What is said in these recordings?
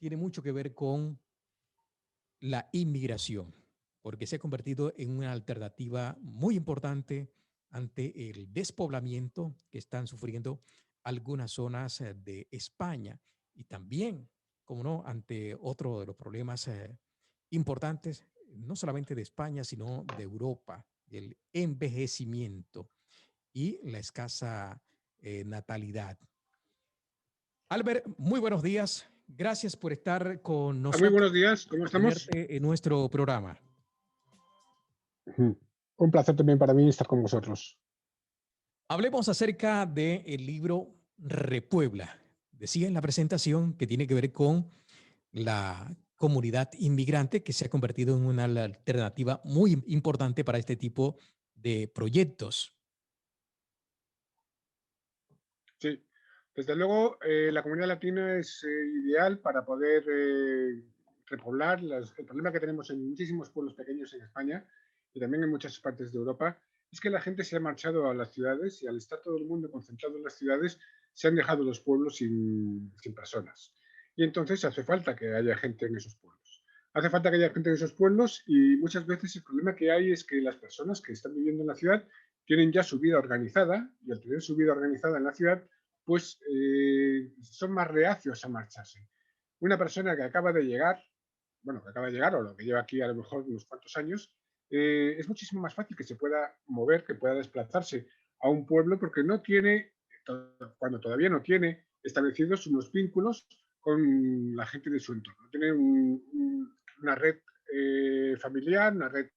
tiene mucho que ver con la inmigración, porque se ha convertido en una alternativa muy importante ante el despoblamiento que están sufriendo algunas zonas de España y también, como no, ante otro de los problemas importantes, no solamente de España, sino de Europa, el envejecimiento y la escasa natalidad. Albert, muy buenos días. Gracias por estar con Muy nosotros buenos días, ¿cómo y estamos? tenerte en nuestro programa. Ujú. Un placer también para mí estar con vosotros. Hablemos acerca del libro Repuebla. Decía en la presentación que tiene que ver con la comunidad inmigrante que se ha convertido en una alternativa muy importante para este tipo de proyectos. Sí, desde luego la comunidad latina es ideal para poder repoblar el problema que tenemos en muchísimos pueblos pequeños en España y también en muchas partes de Europa, es que la gente se ha marchado a las ciudades y al estar todo el mundo concentrado en las ciudades, se han dejado los pueblos sin personas. Y entonces hace falta que haya gente en esos pueblos. Hace falta que haya gente en esos pueblos y muchas veces el problema que hay es que las personas que están viviendo en la ciudad tienen ya su vida organizada y al tener su vida organizada en la ciudad, pues son más reacios a marcharse. Una persona que acaba de llegar, bueno, que acaba de llegar o lo que lleva aquí a lo mejor unos cuantos años, es muchísimo más fácil que se pueda mover, que pueda desplazarse a un pueblo porque no tiene, cuando todavía no tiene establecidos unos vínculos con la gente de su entorno. Tiene una red familiar, una red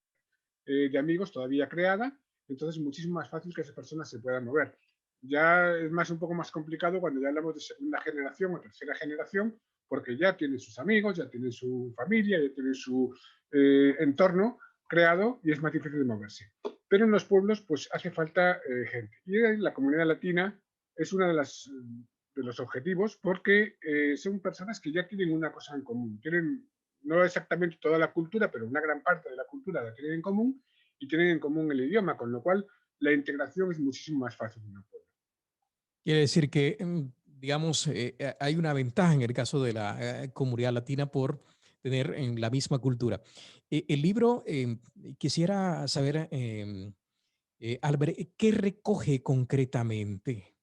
de amigos todavía creada, entonces es muchísimo más fácil que esa persona se pueda mover. Ya es más un poco más complicado cuando ya hablamos de segunda generación o tercera generación, porque ya tienen sus amigos, ya tienen su familia, ya tienen su entorno creado y es más difícil de moverse. Pero en los pueblos pues hace falta gente. Y la comunidad latina es uno de los objetivos porque son personas que ya tienen una cosa en común, tienen no exactamente toda la cultura, pero una gran parte de la cultura la tienen en común y tienen en común el idioma, con lo cual la integración es muchísimo más fácil en un pueblo. Quiere decir que, digamos, hay una ventaja en el caso de la comunidad latina por tener en la misma cultura. El libro, quisiera saber, Albert, ¿qué recoge concretamente?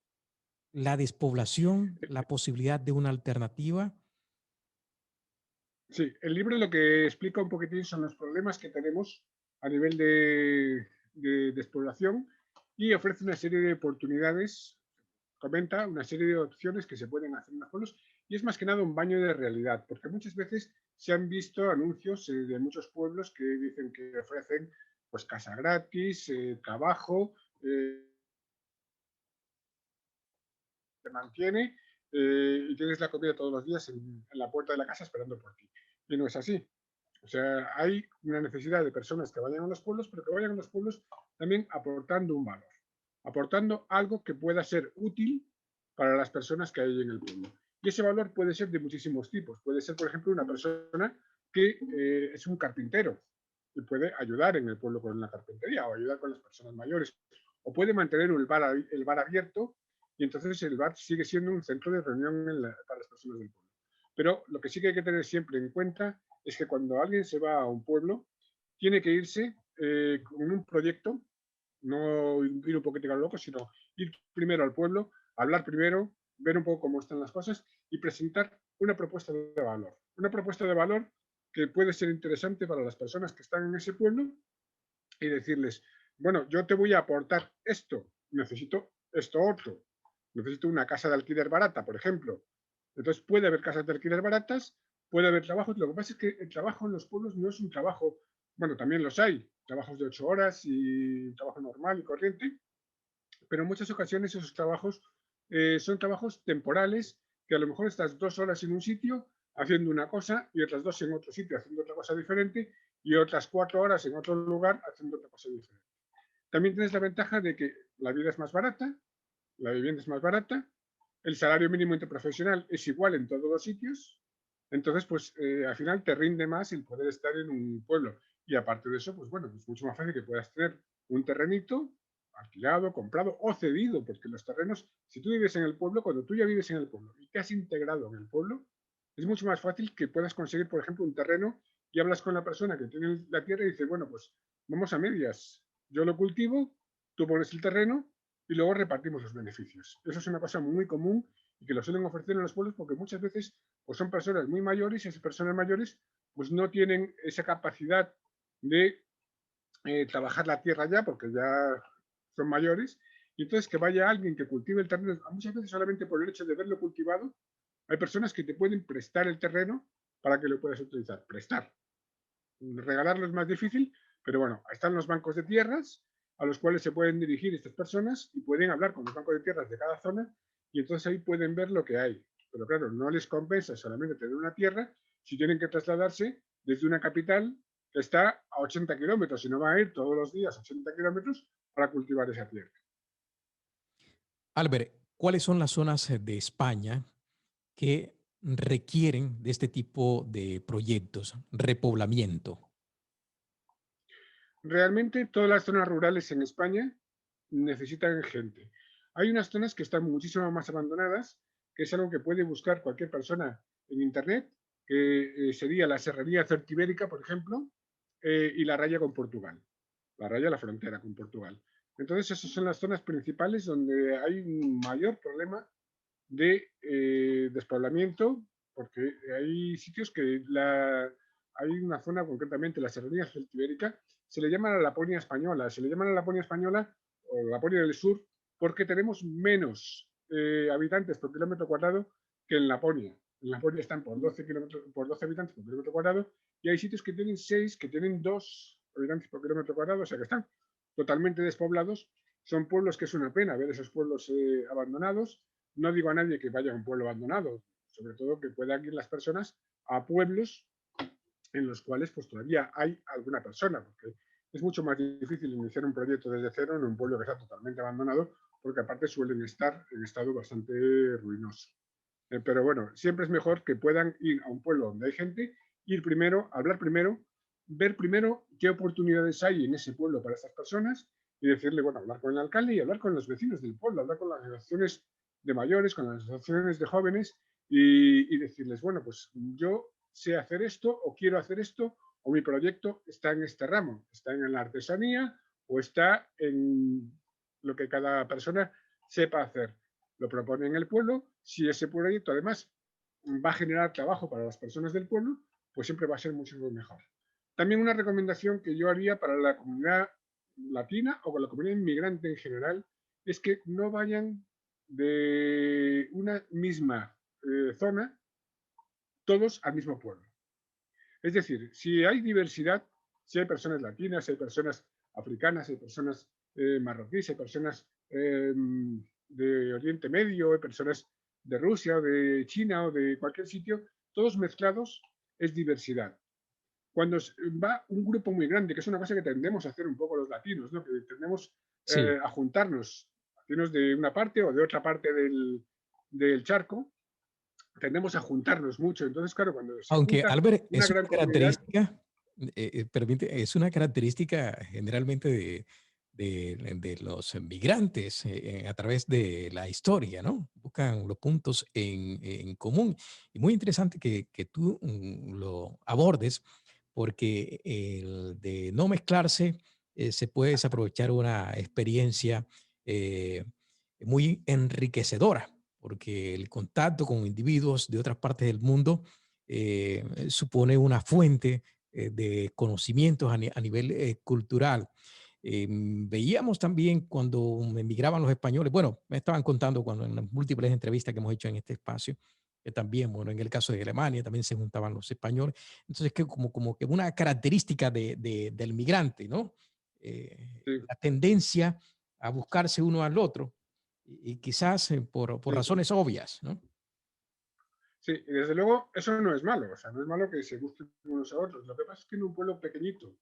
¿La despoblación, la posibilidad de una alternativa? Sí, el libro lo que explica un poquitín son los problemas que tenemos a nivel de despoblación y ofrece una serie de oportunidades, comenta una serie de opciones que se pueden hacer en los pueblos y es más que nada un baño de realidad, porque muchas veces se han visto anuncios de muchos pueblos que dicen que ofrecen pues casa gratis, trabajo, te mantiene y tienes la comida todos los días en la puerta de la casa esperando por ti. Y no es así. O sea, hay una necesidad de personas que vayan a los pueblos, pero que vayan a los pueblos también aportando un valor, aportando algo que pueda ser útil para las personas que hay en el pueblo. Y ese valor puede ser de muchísimos tipos. Puede ser, por ejemplo, una persona que es un carpintero y puede ayudar en el pueblo con la carpintería o ayudar con las personas mayores. O puede mantener el bar abierto y entonces el bar sigue siendo un centro de reunión para las personas del pueblo. Pero lo que sí que hay que tener siempre en cuenta es que cuando alguien se va a un pueblo, tiene que irse con un proyecto, no ir un poquito a lo loco, sino ir primero al pueblo, hablar primero, ver un poco cómo están las cosas y presentar una propuesta de valor. Una propuesta de valor que puede ser interesante para las personas que están en ese pueblo y decirles, bueno, yo te voy a aportar esto, necesito esto otro, necesito una casa de alquiler barata, por ejemplo. Entonces puede haber casas de alquiler baratas, puede haber trabajos. Lo que pasa es que el trabajo en los pueblos no es un trabajo, bueno, también los hay, trabajos de 8 horas y trabajo normal y corriente, pero en muchas ocasiones esos trabajos son trabajos temporales, que a lo mejor estás 2 horas en un sitio haciendo una cosa y otras 2 en otro sitio haciendo otra cosa diferente y otras 4 horas en otro lugar haciendo otra cosa diferente. También tienes la ventaja de que la vida es más barata, la vivienda es más barata, el salario mínimo interprofesional es igual en todos los sitios, entonces pues al final te rinde más el poder estar en un pueblo. Y aparte de eso, pues bueno, es mucho más fácil que puedas tener un terrenito alquilado, comprado o cedido, porque los terrenos, si tú vives en el pueblo, cuando tú ya vives en el pueblo y te has integrado en el pueblo, es mucho más fácil que puedas conseguir, por ejemplo, un terreno y hablas con la persona que tiene la tierra y dices, bueno, pues vamos a medias. Yo lo cultivo, tú pones el terreno y luego repartimos los beneficios. Eso es una cosa muy común y que lo suelen ofrecer en los pueblos porque muchas veces pues son personas muy mayores y esas personas mayores pues no tienen esa capacidad de trabajar la tierra ya porque ya son mayores y entonces que vaya alguien que cultive el terreno, muchas veces solamente por el hecho de verlo cultivado, hay personas que te pueden prestar el terreno para que lo puedas utilizar. Prestar. Regalarlo es más difícil, pero bueno, están los bancos de tierras a los cuales se pueden dirigir estas personas y pueden hablar con los bancos de tierras de cada zona y entonces ahí pueden ver lo que hay. Pero claro, no les compensa solamente tener una tierra si tienen que trasladarse desde una capital que está a 80 kilómetros y no van a ir todos los días a 80 kilómetros para cultivar esa tierra. Albert, ¿cuáles son las zonas de España que requieren de este tipo de proyectos, repoblamiento? Realmente todas las zonas rurales en España necesitan gente. Hay unas zonas que están muchísimo más abandonadas, que es algo que puede buscar cualquier persona en Internet, que sería la Serranía Celtibérica, por ejemplo, y la raya con Portugal, la raya la frontera con Portugal. Entonces, esas son las zonas principales donde hay un mayor problema de despoblamiento, porque hay sitios que hay una zona, concretamente la Serranía Celtibérica, se le llama la Laponia española. Se le llama la Laponia española o Laponia del Sur porque tenemos menos habitantes por kilómetro cuadrado que en Laponia. En Laponia están por 12 habitantes por kilómetro cuadrado y hay sitios que tienen 6, que tienen 2 habitantes por kilómetro cuadrado, o sea que están totalmente despoblados. Son pueblos que es una pena ver esos pueblos abandonados. No digo a nadie que vaya a un pueblo abandonado, sobre todo que puedan ir las personas a pueblos en los cuales pues todavía hay alguna persona, porque es mucho más difícil iniciar un proyecto desde cero en un pueblo que está totalmente abandonado, porque aparte suelen estar en estado bastante ruinoso. Pero bueno, siempre es mejor que puedan ir a un pueblo donde hay gente, ir primero, hablar primero, ver primero qué oportunidades hay en ese pueblo para estas personas y decirle, bueno, hablar con el alcalde y hablar con los vecinos del pueblo, hablar con las asociaciones de mayores, con las asociaciones de jóvenes y decirles, bueno, pues yo sé hacer esto o quiero hacer esto o mi proyecto está en este ramo, está en la artesanía o está en lo que cada persona sepa hacer. Lo propone en el pueblo. Si ese proyecto además va a generar trabajo para las personas del pueblo, pues siempre va a ser mucho mejor. También una recomendación que yo haría para la comunidad latina o con la comunidad inmigrante en general es que no vayan de una misma zona todos al mismo pueblo. Es decir, si hay diversidad, si hay personas latinas, si hay personas africanas, hay personas marroquíes, hay personas de Oriente Medio, hay personas de Rusia o de China o de cualquier sitio, todos mezclados es diversidad. Cuando va un grupo muy grande, que es una cosa que tendemos a hacer un poco los latinos, ¿no? Que tendemos Sí, a juntarnos, latinos de una parte o de otra parte del charco, tendemos a juntarnos mucho. Entonces, claro, cuando se aunque junta Albert una es una gran comunidad, característica, es una característica generalmente de los migrantes a través de la historia, ¿no? Buscan los puntos en común. Y muy interesante que tú lo abordes, porque el de no mezclarse se puede desaprovechar una experiencia eh, muy enriquecedora, porque el contacto con individuos de otras partes del mundo supone una fuente de conocimientos a nivel cultural. Veíamos también cuando emigraban los españoles, bueno, me estaban contando cuando en las múltiples entrevistas que hemos hecho en este espacio, que también, bueno, en el caso de Alemania también se juntaban los españoles. Entonces, que como que una característica del migrante, ¿no? sí, La tendencia a buscarse uno al otro y quizás por sí, razones obvias, ¿no? sí, y desde luego eso no es malo, o sea, no es malo que se busquen unos a otros. Lo que pasa es que en un pueblo pequeñito,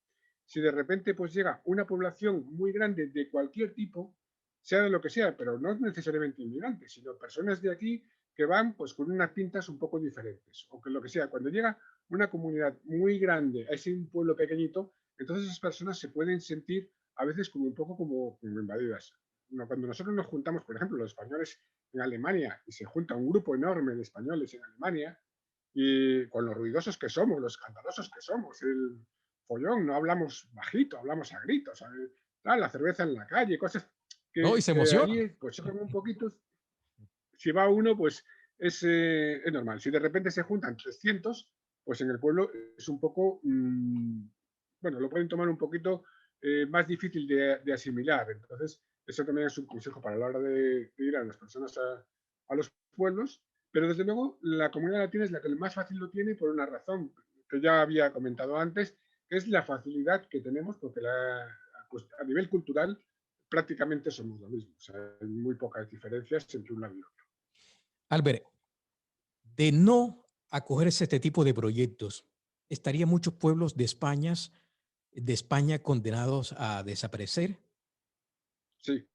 si de repente pues llega una población muy grande de cualquier tipo, sea de lo que sea, pero no necesariamente inmigrantes, sino personas de aquí que van pues con unas pintas un poco diferentes, o que lo que sea, cuando llega una comunidad muy grande a ese pueblo pequeñito, entonces esas personas se pueden sentir a veces como un poco como invadidas. Cuando nosotros nos juntamos, por ejemplo, los españoles en Alemania y se junta un grupo enorme de españoles en Alemania, y con lo ruidosos que somos, los escandalosos que somos, el follón, no hablamos bajito, hablamos a gritos, la cerveza en la calle, cosas No, y se que emociona. allí pues chocan un poquito. Si va uno, pues es normal. Si de repente se juntan 300, pues en el pueblo es un poco, bueno, lo pueden tomar un poquito más difícil de asimilar. Entonces, eso también es un consejo para la hora de ir a las personas a los pueblos. Pero desde luego, la comunidad latina es la que más fácil lo tiene por una razón que ya había comentado antes, que es la facilidad que tenemos, porque pues, a nivel cultural prácticamente somos lo mismo. O sea, hay muy pocas diferencias entre un lado y otro. Albert, de no acogerse a este tipo de proyectos, ¿estarían muchos pueblos de España condenados a desaparecer? Sí,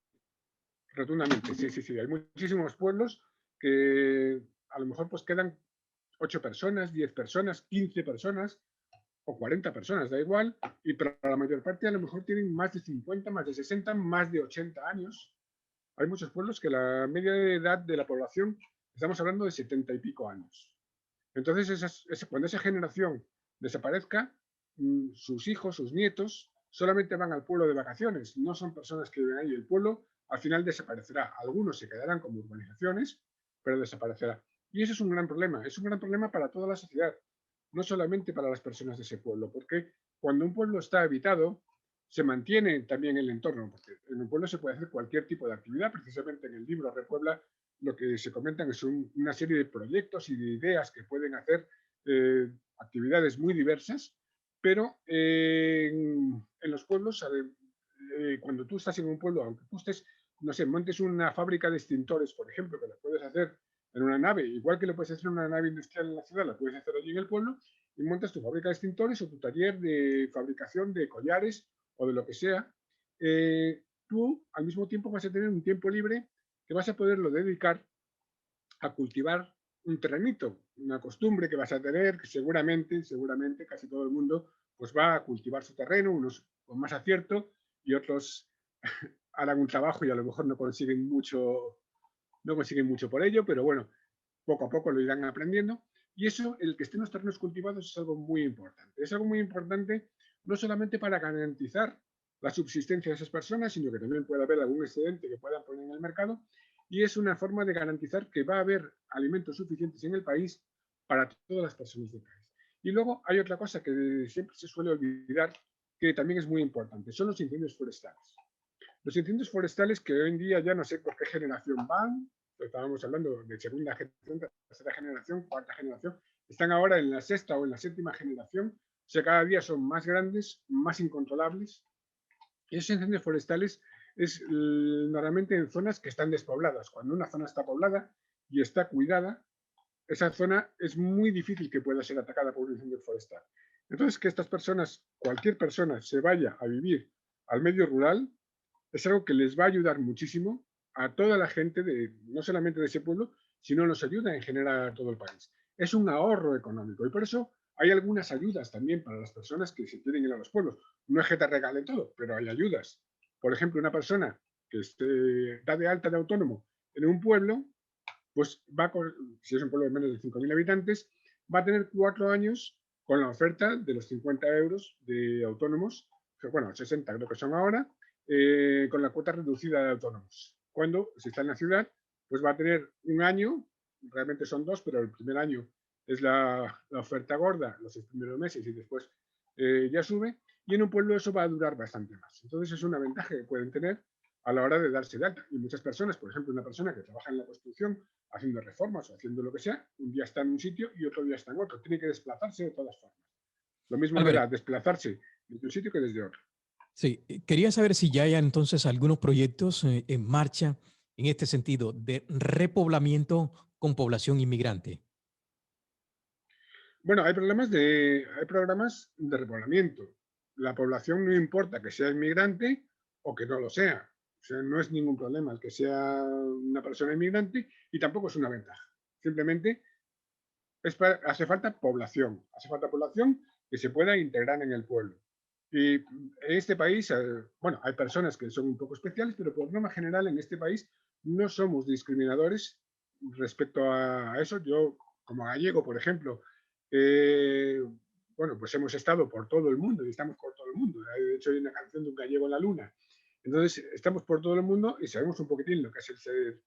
rotundamente, sí, sí, sí. Hay muchísimos pueblos que a lo mejor pues quedan 8 personas, 10 personas, 15 personas o 40 personas, da igual, y para la mayor parte a lo mejor tienen más de 50, más de 60, más de 80 años. Hay muchos pueblos que la media de edad de la población, estamos hablando de 70 y pico años. Entonces, cuando esa generación desaparezca, sus hijos, sus nietos, solamente van al pueblo de vacaciones, no son personas que viven ahí. El pueblo al final desaparecerá. Algunos se quedarán como urbanizaciones, pero desaparecerá. Y eso es un gran problema para toda la sociedad, no solamente para las personas de ese pueblo, porque cuando un pueblo está habitado, se mantiene también el entorno, porque en un pueblo se puede hacer cualquier tipo de actividad. Precisamente en el libro Repuebla lo que se comentan es una serie de proyectos y de ideas que pueden hacer actividades muy diversas, pero en los pueblos, cuando tú estás en un pueblo, aunque tú estés, no sé, montes una fábrica de extintores, por ejemplo, que la puedes hacer en una nave, igual que lo puedes hacer en una nave industrial en la ciudad, la puedes hacer allí en el pueblo, y montas tu fábrica de extintores o tu taller de fabricación de collares o de lo que sea. Tú al mismo tiempo vas a tener un tiempo libre que vas a poderlo dedicar a cultivar un terrenito, una costumbre que vas a tener, que seguramente casi todo el mundo pues va a cultivar su terreno, unos con más acierto y otros harán un trabajo y a lo mejor no consiguen mucho por ello, pero bueno, poco a poco lo irán aprendiendo. Y eso, el que estén los terrenos cultivados es algo muy importante. Es algo muy importante no solamente para garantizar la subsistencia de esas personas, sino que también puede haber algún excedente que puedan poner en el mercado. Y es una forma de garantizar que va a haber alimentos suficientes en el país para todas las personas del país. Y luego hay otra cosa que siempre se suele olvidar, que también es muy importante, son los incendios forestales. Los incendios forestales que hoy en día ya no sé por qué generación van, estábamos hablando de segunda generación, tercera generación, cuarta generación, están ahora en la sexta o en la séptima generación, o sea, cada día son más grandes, más incontrolables. Y esos incendios forestales es normalmente en zonas que están despobladas. Cuando una zona está poblada y está cuidada, esa zona es muy difícil que pueda ser atacada por un incendio forestal. Entonces, que estas personas, cualquier persona, se vaya a vivir al medio rural, es algo que les va a ayudar muchísimo a toda la gente, no solamente de ese pueblo, sino nos ayuda en general a todo el país. Es un ahorro económico y por eso hay algunas ayudas también para las personas que se quieren ir a los pueblos. No es que te regalen todo, pero hay ayudas. Por ejemplo, una persona que da de alta de autónomo en un pueblo, pues si es un pueblo de menos de 5.000 habitantes, va a tener 4 años con la oferta de los 50 euros de autónomos, bueno, 60 creo que son ahora, con la cuota reducida de autónomos. Cuando, si está en la ciudad, pues va a tener un año, realmente son 2, pero el primer año es la oferta gorda, los 6 primeros meses y después ya sube, y en un pueblo eso va a durar bastante más. Entonces es una ventaja que pueden tener a la hora de darse de alta. Y muchas personas, por ejemplo, una persona que trabaja en la construcción haciendo reformas o haciendo lo que sea, un día está en un sitio y otro día está en otro. Tiene que desplazarse de todas formas. Lo mismo le Albert, da desplazarse desde un sitio que desde otro. sí, quería saber si ya hay entonces algunos proyectos en marcha en este sentido de repoblamiento con población inmigrante. Bueno, hay programas de repoblamiento. La población no importa que sea inmigrante o que no lo sea. O sea, no es ningún problema el que sea una persona inmigrante y tampoco es una ventaja. Simplemente hace falta población que se pueda integrar en el pueblo. Y en este país, bueno, hay personas que son un poco especiales, pero por norma general en este país no somos discriminadores respecto a eso. Yo como gallego, por ejemplo, eh, bueno, pues hemos estado por todo el mundo y estamos por todo el mundo. De hecho, hay una canción de un gallego en la luna. Entonces, estamos por todo el mundo y sabemos un poquitín lo que es el ser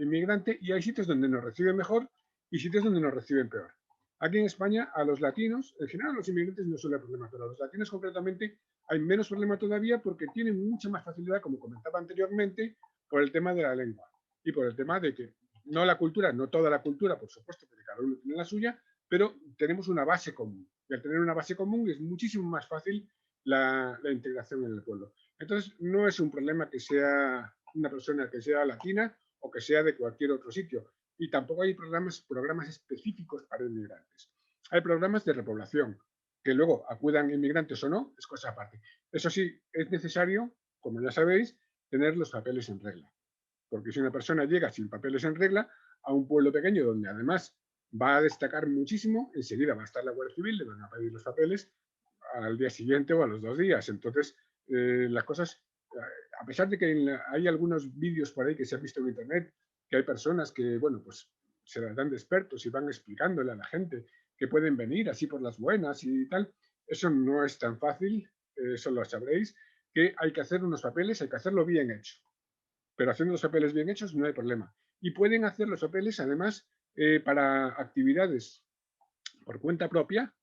inmigrante, y hay sitios donde nos reciben mejor y sitios donde nos reciben peor. Aquí en España, a los latinos, en general a los inmigrantes no suele haber problema, pero a los latinos concretamente hay menos problema todavía porque tienen mucha más facilidad, como comentaba anteriormente, por el tema de la lengua y por el tema de que no la cultura, no toda la cultura, por supuesto, porque cada uno tiene la suya, pero tenemos una base común. Y al tener una base común es muchísimo más fácil la integración en el pueblo. Entonces, no es un problema que sea una persona que sea latina o que sea de cualquier otro sitio. Y tampoco hay programas específicos para inmigrantes. Hay programas de repoblación, que luego acudan inmigrantes o no, es cosa aparte. Eso sí, es necesario, como ya sabéis, tener los papeles en regla. Porque si una persona llega sin papeles en regla a un pueblo pequeño donde además va a destacar muchísimo, enseguida va a estar la Guardia Civil, le van a pedir los papeles al día siguiente o a los 2 días. Entonces, las cosas, a pesar de que hay algunos vídeos por ahí que se han visto en internet, que hay personas que, bueno, pues se las dan de expertos y van explicándole a la gente que pueden venir así por las buenas y tal, eso no es tan fácil, eso lo sabréis, que hay que hacer unos papeles, hay que hacerlo bien hecho. Pero haciendo los papeles bien hechos no hay problema. Y pueden hacer los papeles, además, para actividades por cuenta propia,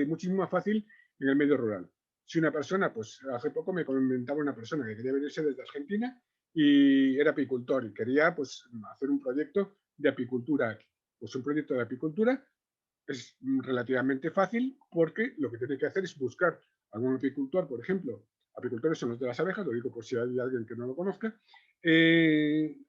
muchísimo más fácil en el medio rural. Si una persona, pues hace poco me comentaba una persona que quería venirse desde Argentina y era apicultor y quería pues hacer un proyecto de apicultura aquí. Pues un proyecto de apicultura es relativamente fácil porque lo que tiene que hacer es buscar algún apicultor, por ejemplo, apicultores son los de las abejas, lo digo por si hay alguien que no lo conozca,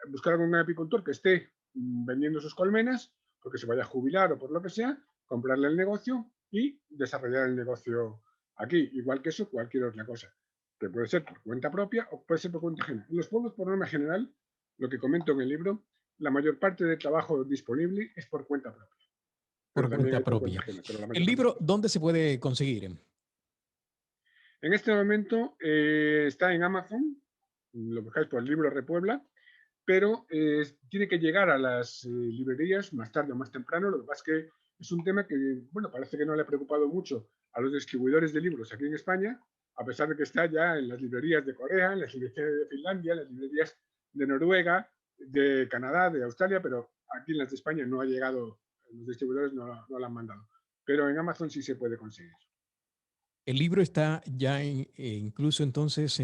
buscar algún apicultor que esté vendiendo sus colmenas, porque se vaya a jubilar o por lo que sea, comprarle el negocio y desarrollar el negocio aquí, igual que eso, cualquier otra cosa, que puede ser por cuenta propia o puede ser por cuenta ajena. En los pueblos, por norma general, lo que comento en el libro, la mayor parte del trabajo disponible es por cuenta propia, pero Por también cuenta hay por cuenta propia. ajena, pero la ¿El mayor parte es libro por cuenta. dónde se puede conseguir? En este momento está en Amazon, lo buscáis por el libro Repuebla, pero tiene que llegar a las librerías más tarde o más temprano. Lo que pasa es que es un tema que, bueno, parece que no le ha preocupado mucho a los distribuidores de libros aquí en España, a pesar de que está ya en las librerías de Corea, en las librerías de Finlandia, en las librerías de Noruega, de Canadá, de Australia, pero aquí en las de España no ha llegado, los distribuidores no la han mandado. Pero en Amazon sí se puede conseguir. El libro está ya incluso entonces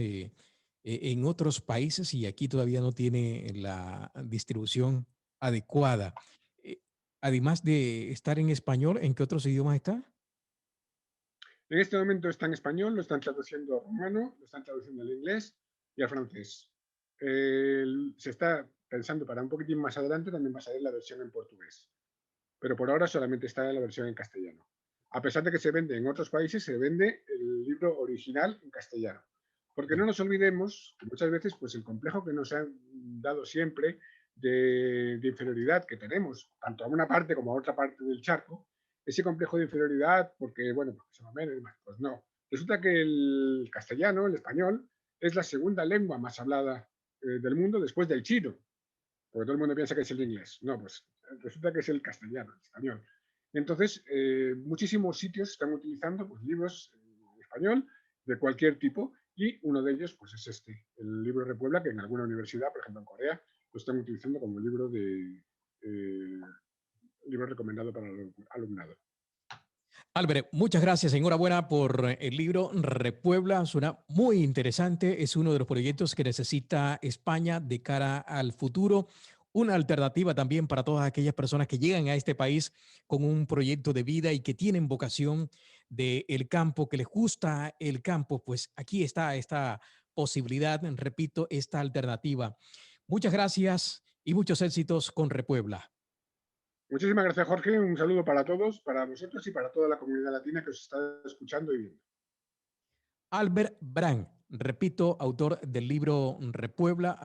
en otros países y aquí todavía no tiene la distribución adecuada. Eh, Además de estar en español, ¿en qué otros idiomas está? En este momento está en español, lo están traduciendo al rumano, lo están traduciendo al inglés y al francés. Se está pensando para un poquitín más adelante también va a salir la versión en portugués, pero por ahora solamente está la versión en castellano. A pesar de que se vende en otros países, se vende el libro original en castellano. Porque no Bien. nos olvidemos que muchas veces pues, el complejo que nos han dado siempre de inferioridad que tenemos, tanto a una parte como a otra parte del charco, ese complejo de inferioridad, porque, bueno, porque somos menos y demás, pues no. Resulta que el castellano, el español, es la segunda lengua más hablada del mundo después del chino, porque todo el mundo piensa que es el inglés. No, pues resulta que es el castellano, el español. Entonces, muchísimos sitios están utilizando pues, libros en español de cualquier tipo y uno de ellos pues, es este, el libro Repuebla, que en alguna universidad, por ejemplo en Corea, lo están utilizando como libro recomendado para el alumnado. Álvaro, muchas gracias. Enhorabuena por el libro Repuebla. Suena muy interesante. Es uno de los proyectos que necesita España de cara al futuro. Una alternativa también para todas aquellas personas que llegan a este país con un proyecto de vida y que tienen vocación del campo, que les gusta el campo. Pues aquí está esta posibilidad, repito, esta alternativa. Muchas gracias y muchos éxitos con Repuebla. Muchísimas gracias, Jorge. Un saludo para todos, para vosotros y para toda la comunidad latina que os está escuchando y viendo. Albert Brand, repito, autor del libro Repuebla.